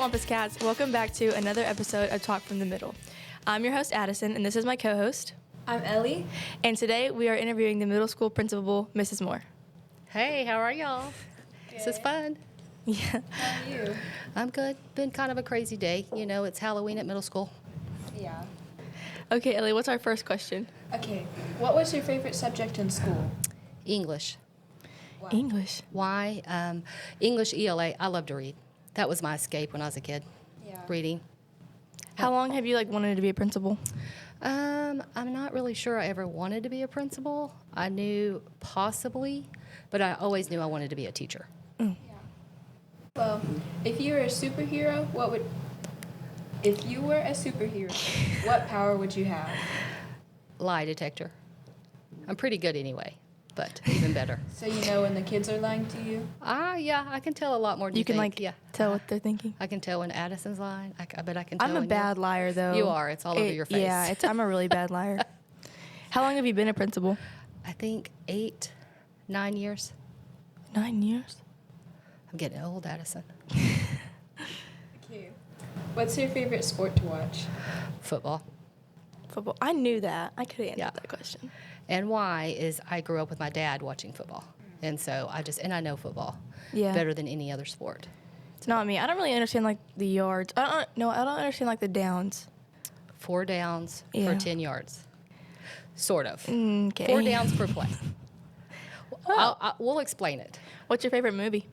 Wampus Cats? Welcome back to another episode of Talk from the Middle. I'm your host, Addison, and this is my co-host. I'm Ellie. And today we are interviewing the middle school principal, Mrs. Moore. Hey, how are y'all? Good. This is fun. Yeah. How are you? I'm good. Been kind of a crazy day. You know, it's Halloween at middle school. Yeah. Okay, Ellie, what's our first question? Okay. What was your favorite subject in school? English. Why? English. Why? English ELA. I love to read. That was my escape when I was a kid, Yeah. reading. How long have you wanted to be a principal? I'm not really sure I ever wanted to be a principal. I knew possibly, but I always knew I wanted to be a teacher. Well, if you were a superhero, what power would you have? Lie detector. I'm pretty good anyway, but even better. So you know when the kids are lying to you? Yeah, I can tell a lot more than You can think. Yeah. tell what they're thinking. I can tell when Addison's lying. I bet I can tell I'm a when bad liar, though. You are. It's all over your face. Yeah, I'm a really bad liar. How long have you been a principal? I think 8, 9 years. 9 years. I'm getting old, Addison. Okay. What's your favorite sport to watch? Football. Football. I knew that. I could have answered Yeah. that question. And why is I grew up with my dad watching football. And so I know football Yeah. better than any other sport. It's not me. I don't really understand the yards. I don't understand the downs. 4 downs Yeah. for 10 yards. Sort of. Okay. 4 downs per play. We'll explain it. What's your favorite movie?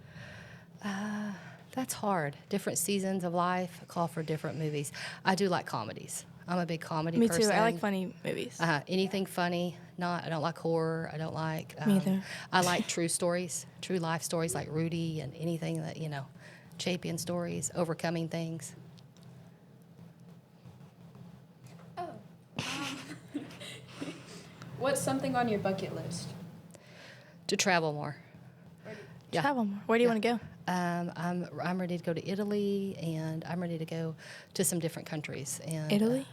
That's hard. Different seasons of life call for different movies. I do like comedies. I'm a big comedy Me person. too. I like funny movies. Anything funny. I don't like horror. I don't like. Me either. I like true stories, true life stories like Rudy and anything that, champion stories, overcoming things. Oh. What's something on your bucket list? To travel more. Yeah. Travel more. Where do you want to go? I'm ready to go to Italy, and I'm ready to go to some different countries. And, Italy?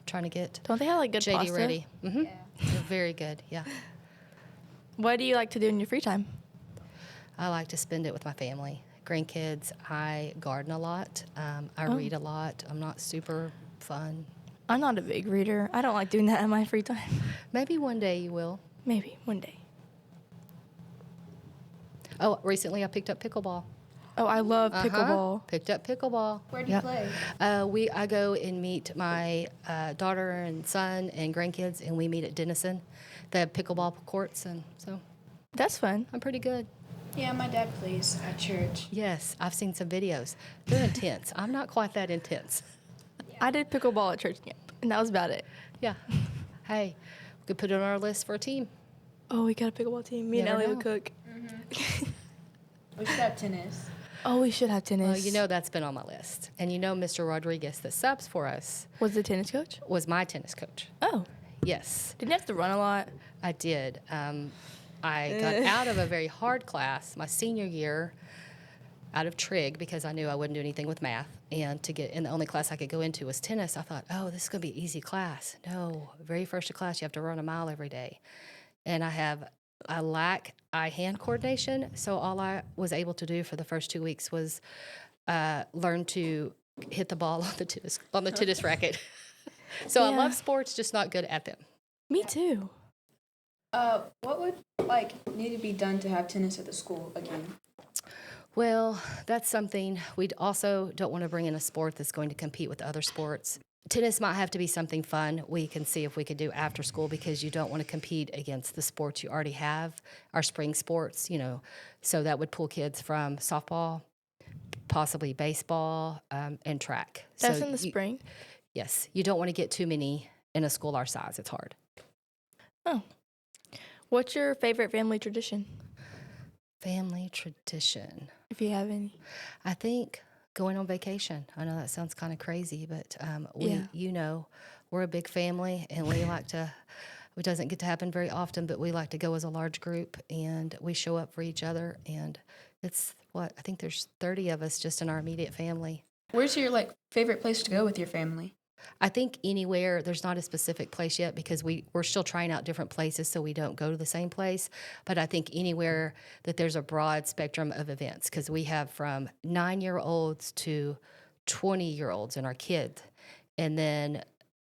Trying to get Don't they have good JD pasta? ready. Mm-hmm. Yeah. Very good. Yeah. What do you like to do in your free time? I like to spend it with my family, grandkids. I garden a lot. I read a lot. I'm not super fun. I'm not a big reader. I don't like doing that in my free time. Maybe one day you will. Maybe one day. Oh, recently I picked up pickleball. Oh, I love pickleball. Picked up pickleball. Where do you play? I go and meet my daughter and son and grandkids, and we meet at Denison. They have pickleball courts, and so That's fun. I'm pretty good. Yeah, my dad plays at church. Yes, I've seen some videos. They're intense. I'm not quite that intense. I did pickleball at church camp, and that was about it. Yeah. Hey, we could put it on our list for a team. Oh, we got a pickleball team. Me and Never Ellie would know. cook. We should have tennis. Oh, we should have tennis. Well, that's been on my list. And Mr. Rodriguez that subs for us Was the tennis coach? was my tennis coach. Oh, Yes, didn't you have to run a lot? I did. I got out of a very hard class my senior year out of trig because I knew I wouldn't do anything with math. And the only class I could go into was tennis. I thought, oh, this is going to be an easy class. No, very first class, you have to run a mile every day. And I lack eye-hand coordination, so all I was able to do for the first 2 weeks was learn to hit the ball on the tennis racket. So I Yeah. love sports, just not good at them. Me too. What would need to be done to have tennis at the school again? Well, that's something. We also don't want to bring in a sport that's going to compete with other sports. Tennis might have to be something fun we can see if we could do after school because you don't want to compete against the sports you already have, our spring sports, So that would pull kids from softball, possibly baseball, and track. That's So in the spring. Yes. You don't want to get too many in a school our size. It's hard. Oh. What's your favorite family tradition, Family tradition. if you have any? I think going on vacation. I know that sounds kind of crazy, but Yeah. we're a big family, and we like to. It doesn't get to happen very often, but we like to go as a large group, and we show up for each other. And it's I think there's 30 of us just in our immediate family. Where's your favorite place to go with your family? I think anywhere, there's not a specific place yet because we're still trying out different places so we don't go to the same place. But I think anywhere that there's a broad spectrum of events because we have from 9-year-olds to 20-year-olds and our kids, and then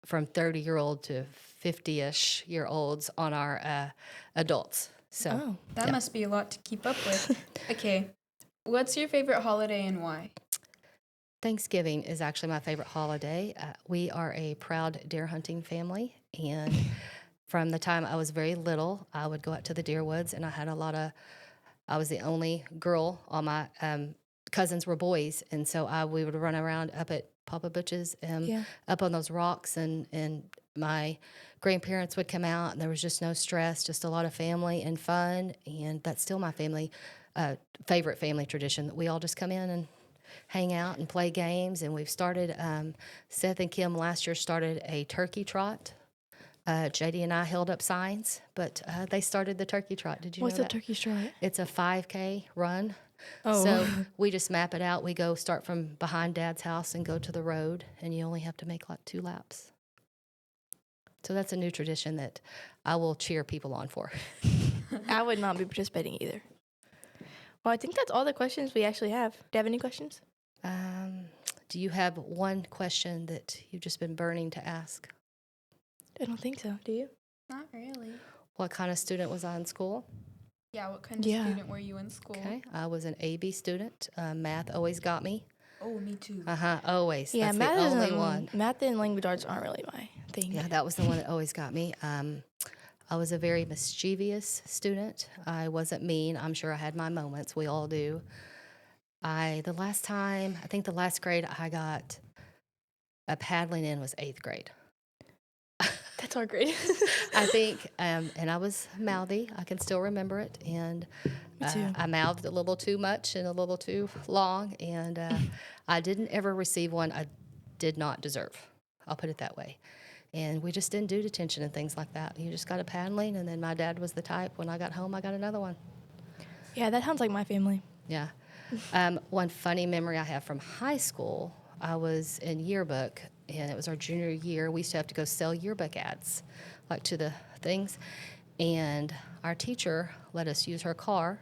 from 30-year-old to 50-ish year olds on our adults. So Oh. That yeah. must be a lot to keep up with. Okay. What's your favorite holiday and why? Thanksgiving is actually my favorite holiday. We are a proud deer hunting family, and from the time I was very little, I would go out to the deer woods, and I was the only girl. All my cousins were boys, and so we would run around up at Papa Butch's, Yeah. up on those rocks, and my grandparents would come out, and there was just no stress, just a lot of family and fun, and that's still my favorite family tradition, that we all just come in and hang out and play games. And we've started, Seth and Kim last year started a turkey trot. JD and I held up signs, but they started the turkey trot. Did you What's know the that? turkey strut? It's a 5K run. Oh. So we just map it out. We go start from behind Dad's house and go to the road, and you only have to make like 2 laps. So that's a new tradition that I will cheer people on for. I would not be participating either. Well, I think that's all the questions we actually have. Do you have any questions? Do you have one question that you've just been burning to ask? I don't think so. Do you? Not really. What kind of student was I in school? Yeah, what kind of Yeah. student were you in school? Okay, I was an AB student. Math always got me. Oh, me too. Always. Yeah, That's math the only isn't- one. Math and language arts aren't really my thing. Yeah, that was the one that always got me. I was a very mischievous student. I wasn't mean. I'm sure I had my moments. We all do. I think the last grade I got a paddling in was 8th grade. That's our grade. I think, and I was mouthy. I can still remember it. And Me too. I mouthed a little too much and a little too long. And I didn't ever receive one I did not deserve. I'll put it that way. And we just didn't do detention and things like that. You just got a paddling. And then my dad was the type, when I got home, I got another one. Yeah, that sounds like my family. Yeah. One funny memory I have from high school, I was in yearbook, and it was our junior year. We used to have to go sell yearbook ads, like to the things. And our teacher let us use her car.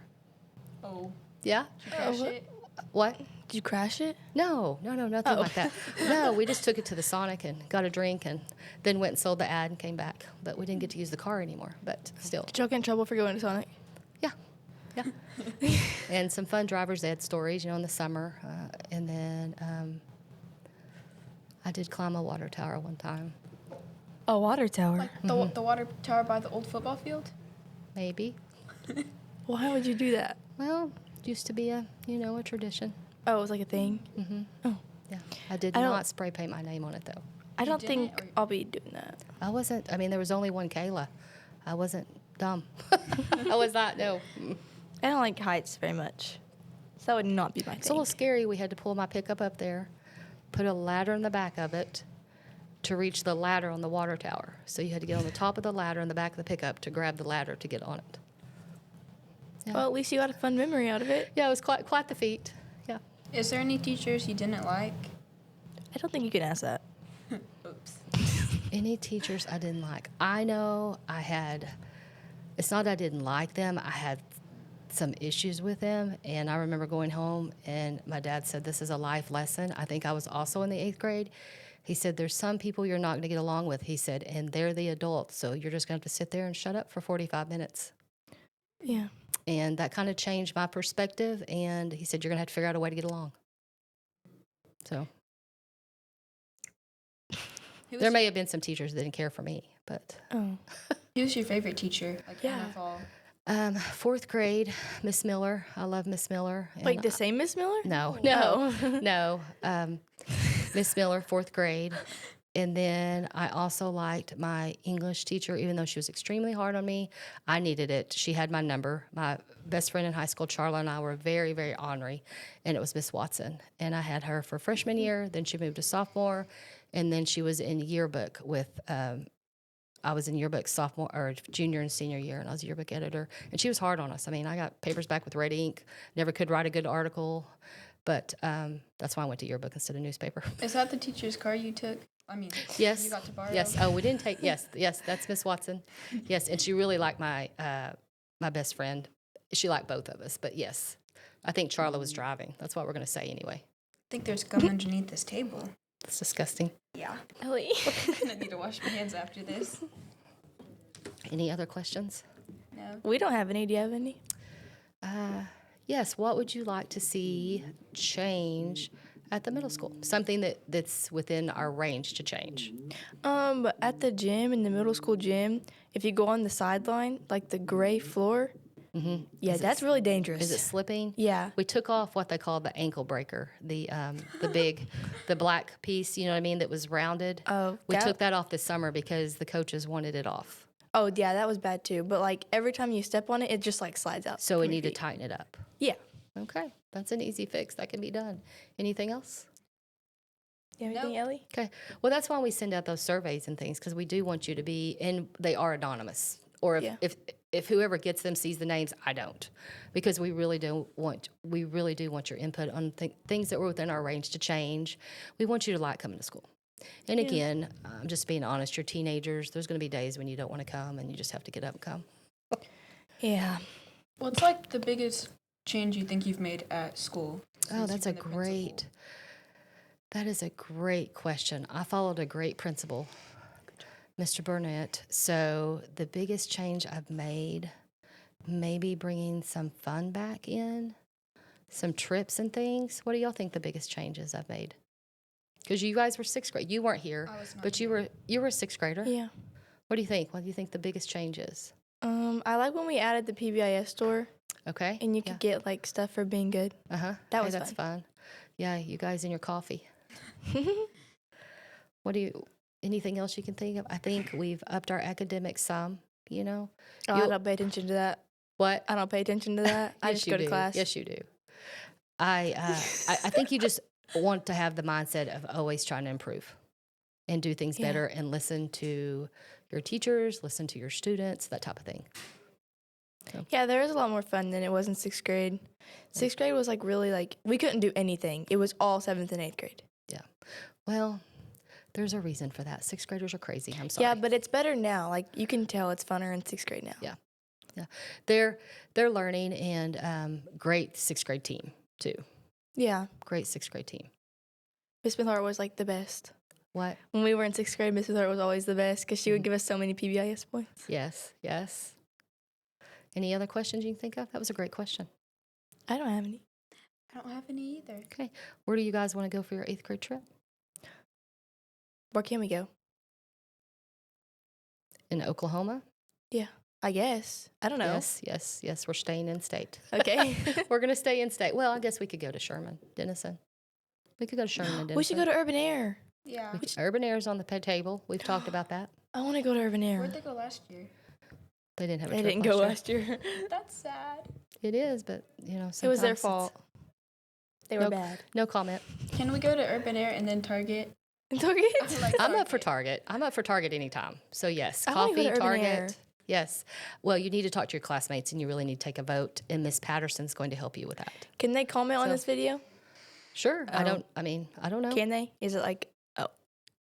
Oh, Yeah? did you crash what? it? What? Did you crash it? No, nothing like that. No, we just took it to the Sonic and got a drink and then went and sold the ad and came back. But we didn't get to use the car anymore, but still. Did y'all get in trouble for going to Sonic? Yeah. And some fun driver's ed stories, in the summer. And then I did climb a water tower one time. A water tower. Like the water tower by the old football field? Maybe. Why would you do that? Well, used to be a tradition. Oh, it was like a thing. Yeah. I did I don't- not spray paint my name on it, though. I don't didn't, think or- I'll be doing that. I wasn't, there was only one Kayla. I wasn't dumb. I was not, no. I don't like heights very much. So that would not be my It's a thing. little scary. We had to pull my pickup up there, put a ladder in the back of it to reach the ladder on the water tower. So you had to get on the top of the ladder in the back of the pickup to grab the ladder to get on it. Yeah, Well, at least you got a fun memory out of it. yeah, it was quite the feat. Yeah. Is there any teachers you didn't like? I don't think you can ask that. Oops. Any teachers I didn't like? I know it's not I didn't like them. I had some issues with them. And I remember going home and my dad said, this is a life lesson. I think I was also in the 8th grade. He said, there's some people you're not going to get along with. He said, and they're the adults. So you're just going to have to sit there and shut up for 45 minutes. Yeah. And that kind of changed my perspective. And he said, you're going to have to figure out a way to get along. So Who was, there may have been some teachers that didn't care for me, but Oh. who was your favorite teacher? Like Yeah. out of all? 4th grade, Miss Miller. I love Miss Miller. And Like the same Miss Miller? No, Oh. no. Miss Miller, 4th grade. And then I also liked my English teacher, even though she was extremely hard on me. I needed it. She had my number. My best friend in high school, Charla, and I were very, very ornery, and it was Miss Watson. And I had her for freshman year. Then she moved to sophomore, and then she was in yearbook with. I was in yearbook sophomore or junior and senior year, and I was a yearbook editor. And she was hard on us. I mean, I got papers back with red ink. Never could write a good article, but that's why I went to yearbook instead of newspaper. Is that the teacher's car you took? I mean, Yes. you got to borrow? Yes. Oh, we didn't take. Yes. That's Miss Watson. Yes, and she really liked my my best friend. She liked both of us, but yes, I think Charla was driving. That's what we're going to say anyway. think there's gum underneath this table. It's disgusting. Yeah. Ellie. I'm gonna need to wash my hands after this. Any other questions? No. We don't have any. Do you have any? Yes. What would you like to see change at the middle school? Something that's within our range to change. At the gym, in the middle school gym, if you go on the sideline, like the gray floor, yeah, that's really dangerous. Is it slipping? Yeah. We took off what they call the ankle breaker, the big, the black piece. You know what I mean? That was rounded. Oh, We that- took that off this summer because the coaches wanted it off. Oh, yeah, that was bad too. But like every time you step on it, it just like slides out. So we from your need to feet. tighten it up. Yeah. Okay, that's an easy fix. That can be done. Anything else? You have anything, Ellie? Okay. Well, that's why we send out those surveys and things because we do want you to be, and they are anonymous. Or Yeah. if whoever gets them sees the names, I don't, because we really do want your input on things that were within our range to change. We want you to like coming to school. And again, I'm just being honest. You're teenagers. There's going to be days when you don't want to come, and you just have to get up and come. Yeah. What's like the biggest change you think you've made at school? Oh, since that's you've a been the principal? great. That is a great question. I followed a great principal, Mr. Burnett. So the biggest change I've made, maybe bringing some fun back in, some trips and things. What do y'all think the biggest changes I've made? Because you guys were sixth grade. You weren't here, I was not but you were a sixth grader. Yeah. What do you think? What do you think the biggest change is? I like when we added the PBIS store Okay. and you could get like stuff for being good. Uh-huh. That was that's fun. Yeah, you guys and your coffee. Anything else you can think of? I think we've upped our academics some, you know. Oh, I don't pay attention to that. What? I don't pay attention to that. I Yes, just you go to do. class. Yes, you do. I think you just want to have the mindset of always trying to improve and do things Yeah. better and listen to your teachers, listen to your students, that type of thing. Yeah, there was a lot more fun than it was in sixth grade. Sixth grade was like really like we couldn't do anything. It was all seventh and eighth grade. Well, there's a reason for that. Sixth graders are crazy. I'm sorry. Yeah, but it's better now. Like you can tell it's funner in sixth grade now. Yeah. They're learning, and great sixth grade team too. Yeah. Great sixth grade team. Miss Smithart was like the best. What? When we were in sixth grade, Miss Smithart was always the best because she Mm-hmm. would give us so many PBIS points. Yes. Any other questions you can think of? That was a great question. I don't have any. I don't have any either. Okay. Where do you guys want to go for your eighth grade trip? Where can we go? In Oklahoma? I guess. I don't know. Yes. We're staying in state. Okay. We're going to stay in state. Well, I guess we could go to Sherman, Denison. We could go to Sherman and Denison. We should go to Urban Air. Yeah. Urban Air is on the table. We've talked about that. I want to go to Urban Air. Where'd they go last year? They didn't have a They trip didn't go last year. last year. That's sad. It is, but, you know, It was their sometimes fault. They were No- bad. No comment. Can we go to Urban Air and then Target? Target? I like I'm up for Target. I'm up for Target anytime. So, yes, I wanna go coffee, to Urban Target. Air. Yes. Well, you need to talk to your classmates, and you really need to take a vote, and Miss Patterson's going to help you with that. Can they comment on So- this video? Sure. I Oh. don't know. Can they? Is it like, oh,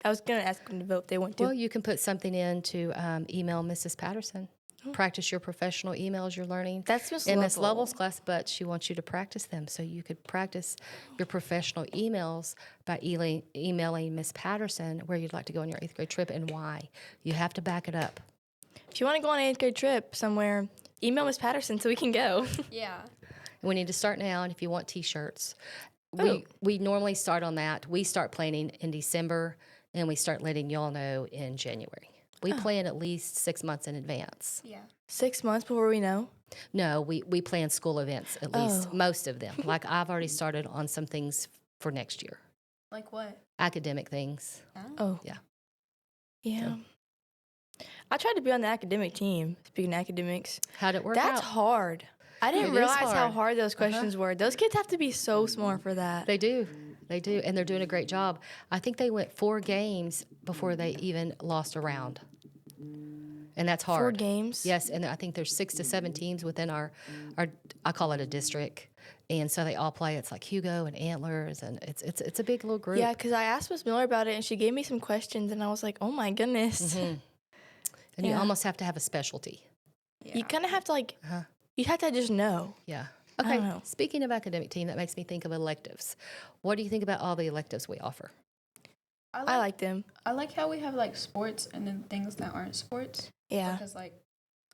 I was going to ask them to vote if they want to. Well, you can put something in to email Mrs. Patterson. Practice your professional emails you're learning. That's Miss in Miss Lovell. Lovell's class, but she wants you to practice them. So you could practice your professional emails by emailing Miss Patterson where you'd like to go on your eighth grade trip and why. You have to back it up. If you want to go on an eighth grade trip somewhere, email Miss Patterson so we can go. Yeah. We need to start now, and if you want T-shirts, Oh. we normally start on that. We start planning in December, and we start letting y'all know in January. We plan at least 6 months in advance. Yeah. 6 months before we know. No, we plan school events, at least Oh. most of them. Like I've already started on some things for next year, Like what? academic things. Oh. Yeah. Yeah. I tried to be on the academic team, speaking of academics. How'd it work That's out? hard. I didn't It is realize how hard. hard those questions were. Those kids have to be so smart for that. They do, and they're doing a great job. I think they went 4 games before they even lost a round, and that's hard. 4 games? Yes, and I think there's 6 to 7 teams within our I call it a district, and so they all play. It's like Hugo and Antlers, and it's a big little group. Yeah, because I asked Miss Miller about it, and she gave me some questions, and I was like, oh my goodness. Mm-hmm. And you Yeah. almost have to have a specialty. Yeah. You kind of have to, like, you have to just know. Yeah. Okay. don't know. Speaking of academic team, that makes me think of electives. What do you think about all the electives we offer? I like them. I like how we have like sports and then things that aren't sports. Yeah. Because like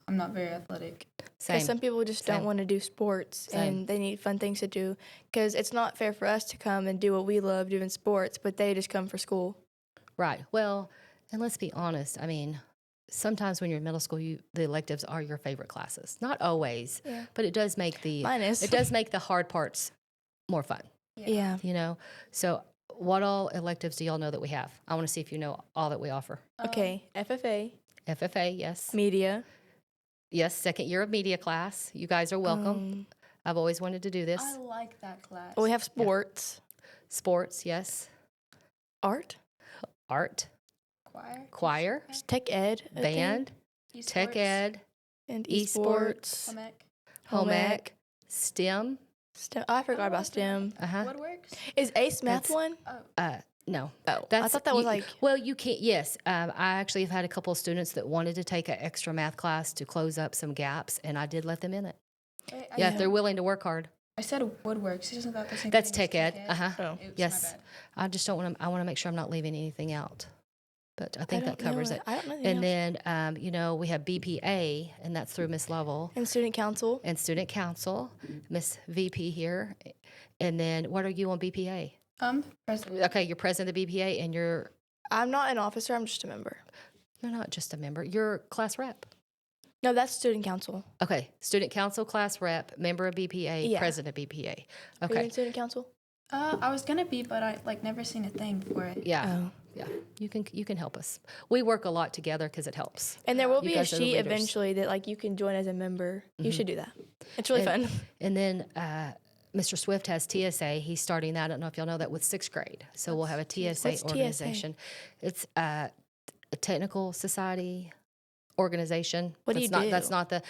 I'm not very athletic. Same. Because some people just Same. don't want to do sports Same. and they need fun things to do. Because it's not fair for us to come and do what we love doing sports, but they just come for school. Right. Well, and let's be honest. I mean, sometimes when you're in middle school, the electives are your favorite classes. Not always, Yeah. but it does make the Mine is. it does make the hard parts more fun. Yeah. You know. So, what all electives do y'all know that we have? I want to see if you know all that we offer. Okay. FFA, FFA, yes, media. yes. Second year of media class. You guys are welcome. I've always wanted to do this. I like that class. We have sports, Sports, yes. art, Art, choir, choir, tech ed, I think, band, tech ed, and esports, esports. home ec, home home ec, ec. STEM. STEM. Oh, I forgot about STEM. Uh-huh. woodworks. Is ACE math That's- one? No. Oh, I thought that was you- like. Well, you can't. Yes, I actually have had a couple of students that wanted to take an extra math class to close up some gaps, and I did let them in it. Yeah, if they're willing to work hard. I said woodworks. Isn't that the same That's thing as tech ed. Uh-huh. Oh. Oops, Yes. My bad. I just don't want to. I want to make sure I'm not leaving anything out. But I think that covers it. I don't know. And then, we have BPA, and that's through Miss Lovell, and student council. and Student Council, Miss VP here. And then, what are you on BPA? President. Okay, you're president of BPA, and you're I'm not an officer. I'm just a member. not just a member. You're class rep. No, that's student council. Okay, Student Council class rep, member of BPA, Yeah. president of BPA. Are you Okay, in student council? I was gonna be, but I like never seen a thing for it. yeah, Oh. yeah. You can help us. We work a lot together because it helps. And there will You be a guys are the sheet leaders. eventually that like you can join as a member. You should do that. It's really And- fun. And then Mr. Swift has TSA. He's starting that. I don't know if y'all know that with sixth grade. So we'll have a TSA What's TSA? organization. It's a technical society organization. What do That's you not, do? That's not the.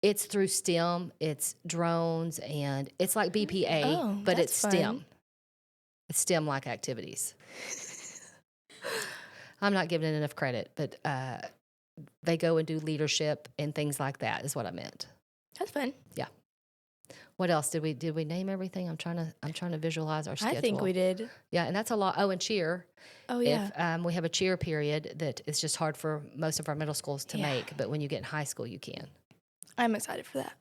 It's through STEM. It's drones and it's like BPA, Oh, but that's it's STEM. fun. It's STEM-like activities. I'm not giving it enough credit, but they go and do leadership and things like that. Is what I meant. That's fun. What else did we name everything? I'm trying to visualize our schedule. I think we did. Yeah, and that's a lot. Oh, and cheer. Oh yeah. If we have a cheer period that is just hard for most of our middle schools to Yeah. make, but when you get in high school, you can. I'm excited for that.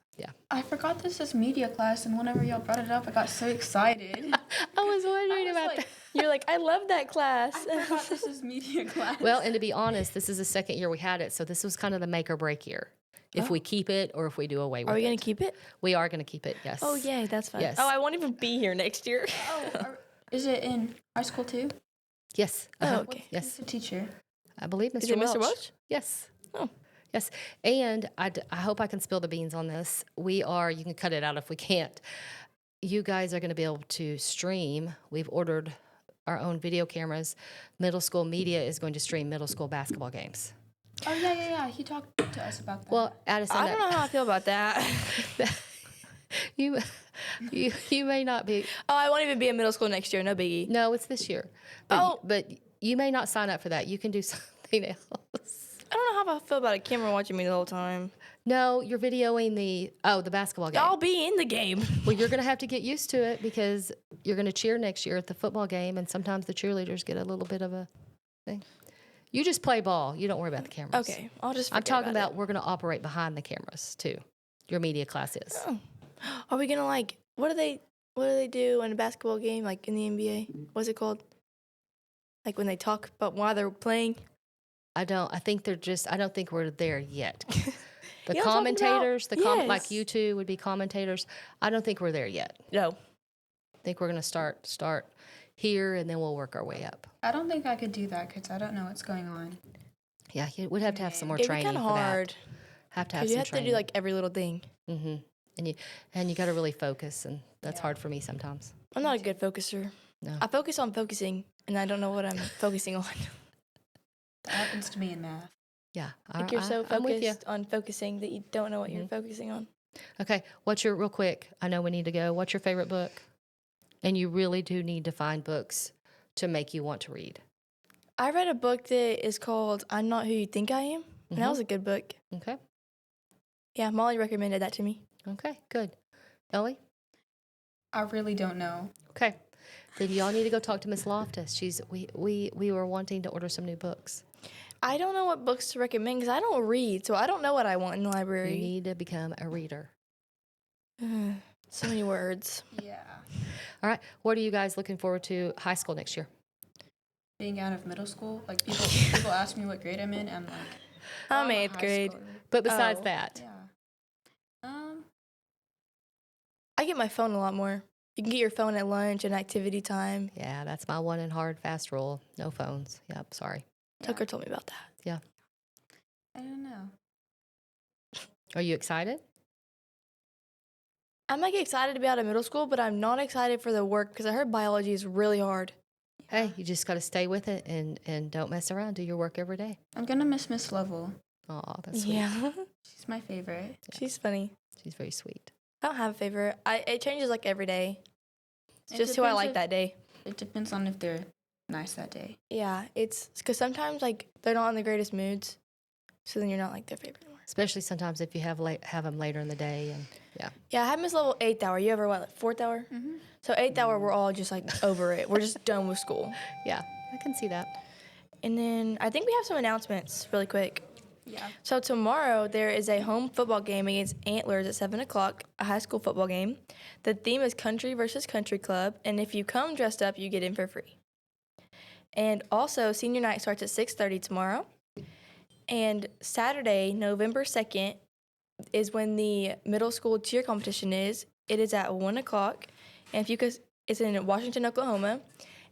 I forgot this is media class, and whenever y'all brought it up, I got so excited. I was wondering I was about like, that. You're like, I love that class. I forgot this is media class. Well, and to be honest, this is the second year we had it, so this was kind of the make or break year. If we keep it or if we do away with it. Are we gonna keep it? We are going to keep it, yes. Oh yay, that's fun. Yes. Oh, I won't even be here next year. Is it in high school too? Yes. Oh, uh-huh. okay. Yes. Who's the teacher? I believe Mr. Is it Welch. Mr. Welch? Yes. Oh. Yes. And I hope I can spill the beans on this. You can cut it out if we can't. You guys are going to be able to stream. We've ordered our own video cameras. Middle school media is going to stream middle school basketball games. Oh yeah. He talked to us about that. Well, Addison, I don't know how I feel about that. you may not be. Oh, I won't even be in middle school next year. No biggie. No, it's this year. But you may not sign up for that. You can do something else. I don't know how I feel about a camera watching me the whole time. No, you're videoing the basketball game. I'll be in the game. Well, you're going to have to get used to it because you're going to cheer next year at the football game, and sometimes the cheerleaders get a little bit of a thing. You just play ball. You don't worry about the cameras. Okay, I'll just. I'm forget talking about it. we're going to operate behind the cameras too. Your media class is. Oh. Are we gonna like? What do they do in a basketball game? Like in the NBA? What's it called? Like when they talk about why they're playing. I don't think we're there yet. The You know what I'm talking about? commentators, like Yes. you two would be commentators. I don't think we're there yet. No. I think we're going to start here, and then we'll work our way up. I don't think I could do that because I don't know what's going on. Yeah, we'd have to have some more It'd be training kind of for hard that. Have to have because some you have training. to do like every little thing. Mm-hmm. And you got to really focus, and that's hard for me sometimes. I'm not a good focuser. No. I focus on focusing, and I don't know what I'm focusing on. That happens to me in math. Yeah, Like you're so I'm with you. focused on focusing that you don't know what you're focusing on. Okay, real quick? I know we need to go. What's your favorite book? And you really do need to find books to make you want to read. I read a book that is called "I'm Not Who You Think I Am," and that was a good book. Okay. Yeah, Molly recommended that to me. Okay. Good. Ellie. I really don't know. Okay. Then y'all need to go talk to Miss Loftus. We were wanting to order some new books. I don't know what books to recommend because I don't read, so I don't know what I want in the You library. need to become a reader. So many words. Yeah. All right. What are you guys looking forward to high school next year? Being out of middle school, like people ask me what grade I'm in, I'm like, I'm a eighth high grade. schooler. But besides Oh. that, Yeah. I get my phone a lot more. You can get your phone at lunch and activity time. yeah, that's my one and hard fast rule. No phones. Yep, sorry. Tucker told me about that. Yeah. I don't know. Are you excited? I'm like excited to be out of middle school, but I'm not excited for the work because I heard biology is really hard. Hey, you just got to stay with it and don't mess around. Do your work every day. I'm gonna miss Miss Lovell. Oh, that's sweet. Yeah, She's my favorite. she's funny. She's very sweet. I don't have a favorite. It changes like every day. It's It just who I depends like if- that day. It depends on if they're nice that day. Yeah, it's because sometimes like they're not in the greatest moods, so then you're not like their favorite anymore. Especially sometimes if you have them later in the day. And yeah. Yeah, I had Miss Level 8th hour. You ever what, like 4th hour? Mm-hmm. So 8th hour, we're all just like over it. We're just done with school. Yeah, I can see that. And then I think we have some announcements really quick. Yeah. So tomorrow there is a home football game against Antlers at 7 o'clock, a high school football game. The theme is country versus country club, and if you come dressed up, you get in for free. And also, senior night starts at 6:30 tomorrow. And Saturday, November 2nd, is when the middle school cheer competition is. It is at 1 o'clock, and if you could, it's in Washington, Oklahoma.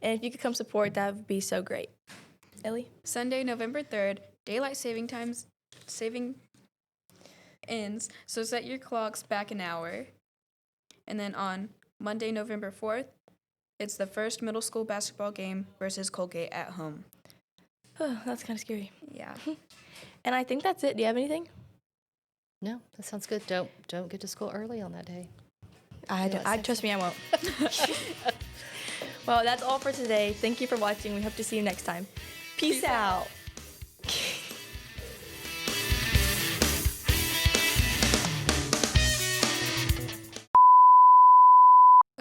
And if you could come support, that would be so great. Ellie? Sunday, November 3rd, daylight saving ends, so set your clocks back an hour. And then on Monday, November 4th, it's the first middle school basketball game versus Colgate at home. Oh, that's kind of scary. Yeah. And I think that's it. Do you have anything? No, that sounds good. Don't get to school early on that day. Trust me, I won't. Well, that's all for today. Thank you for watching. We hope to see you next time. Peace out.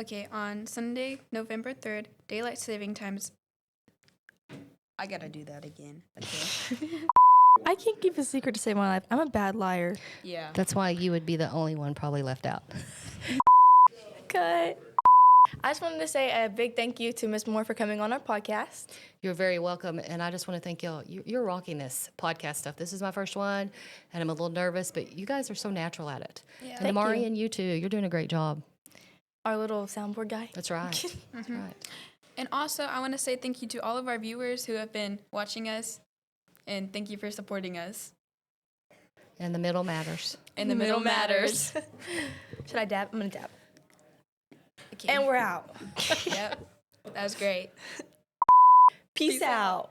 Okay, on Sunday, November 3rd, daylight saving times. I gotta do that again. Okay. I can't keep a secret to save my life. I'm a bad liar. Yeah. That's why you would be the only one probably left out. Cut. I just wanted to say a big thank you to Miss Moore for coming on our podcast. You're very welcome, and I just want to thank y'all. You're rocking this podcast stuff. This is my first one, and I'm a little nervous, but you guys are so natural at it. Yeah. And Thank Amari you. and you too. You're doing a great job. Our little soundboard guy. That's right. That's right. And also, I want to say thank you to all of our viewers who have been watching us, and thank you for supporting us. And the middle matters. And the middle matters. Should I dab? I'm going to dab. Okay. And we're out. Yep. That was great. Peace out.